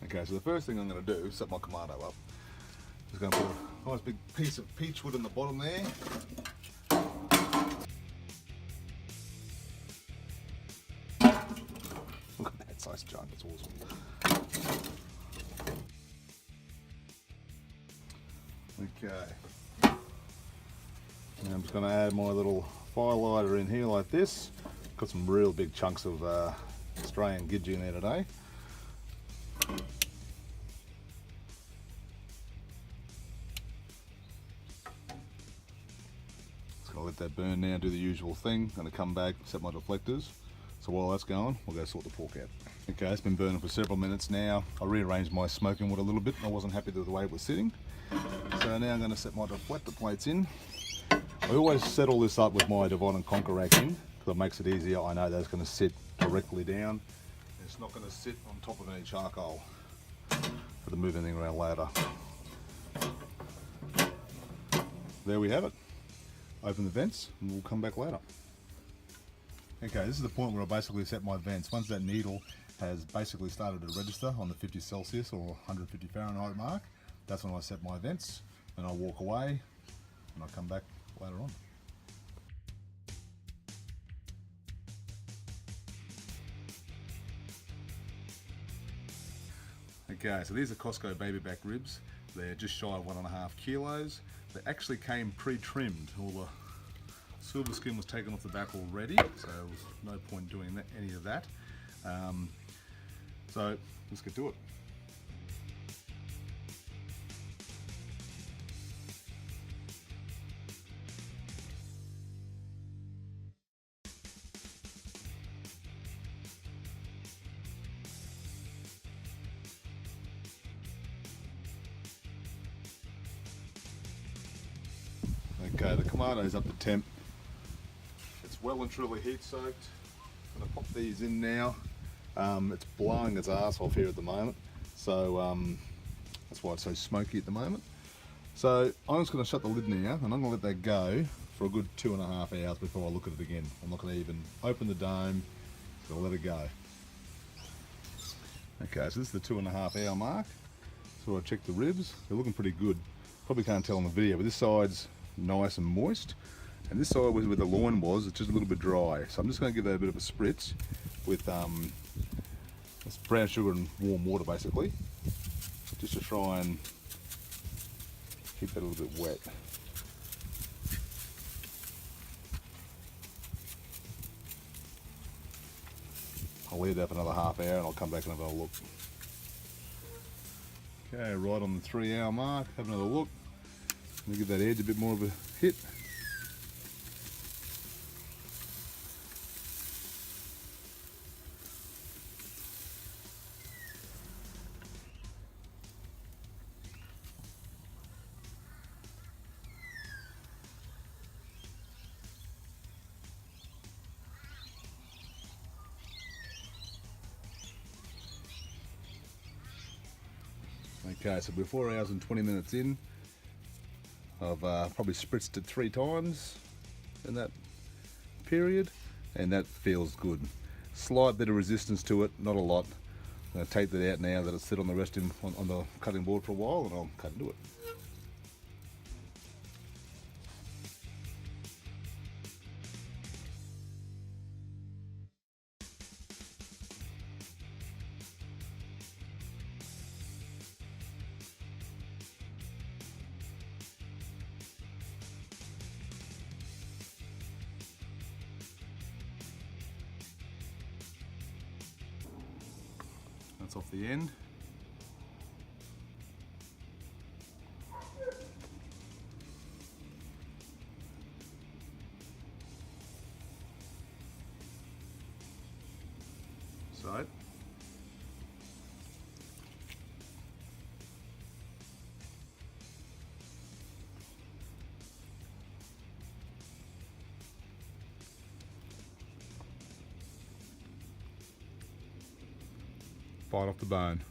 Okay, so the first thing I'm going to do is set my Kamado up. Just going to put a nice big piece of peach wood in the bottom there. Look at that size chunk, it's awesome. Okay. And I'm just going to add my little fire lighter in here like this. Got some real big chunks of Australian gidgee in there today. Just gonna let that burn now, do the usual thing. Gonna come back, set my deflectors. So while that's going, we'll go sort the pork out. Okay, it's been burning for several minutes now. I rearranged my smoking wood a little bit. I wasn't happy with the way it was sitting. So now I'm gonna set my deflector plates in. I always set all this up with my divide and conquer rack in, because it makes it easier. I know that's gonna sit directly down. It's not gonna sit on top of any charcoal for the move anything around later. There we have it. Open the vents and we'll come back later. Okay, this is the point where I basically set my vents. Once that needle has basically started to register on the 50 Celsius or 150 Fahrenheit mark, that's when I set my vents, and I walk away and I come back later on. Okay, so these are Costco baby back ribs. They're just shy of 1.5 kilos. They actually came pre-trimmed. All the silver skin was taken off the back already, so there was no point doing that, any of that. So let's get to it. Okay, the Kamado's up to temp. It's well and truly heat soaked. I'm going to pop these in now. It's blowing its ass off here at the moment, so that's why it's so smoky at the moment. So I'm just going to shut the lid now, and I'm going to let that go for a good 2.5 hours before I look at it again. I'm not going to even open the dome, so I'll let it go. Okay, so this is the 2.5 hour mark. So I checked the ribs. They're looking pretty good. Probably can't tell on the video, but this side's nice and moist, and this side where the loin was, it's just a little bit dry. So I'm just going to give that a bit of a spritz with brown sugar and warm water, basically, just to try and keep that a little bit wet. I'll leave that for another half hour and I'll come back and have a look. Okay, right on the 3 hour mark, have another look. Let me give that edge a bit more of a hit. Okay, so we're 4 hours and 20 minutes in. I've probably spritzed it 3 times in that period, and that feels good. Slight bit of resistance to it, not a lot. I'm going to take that out now that it's sit on the resting on the cutting board for a while, and I'll cut into it. That's off the end. Side. Bite off the bone.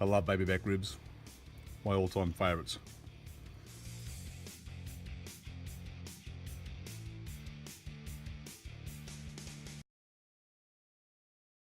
I love baby back ribs, my all-time favourites.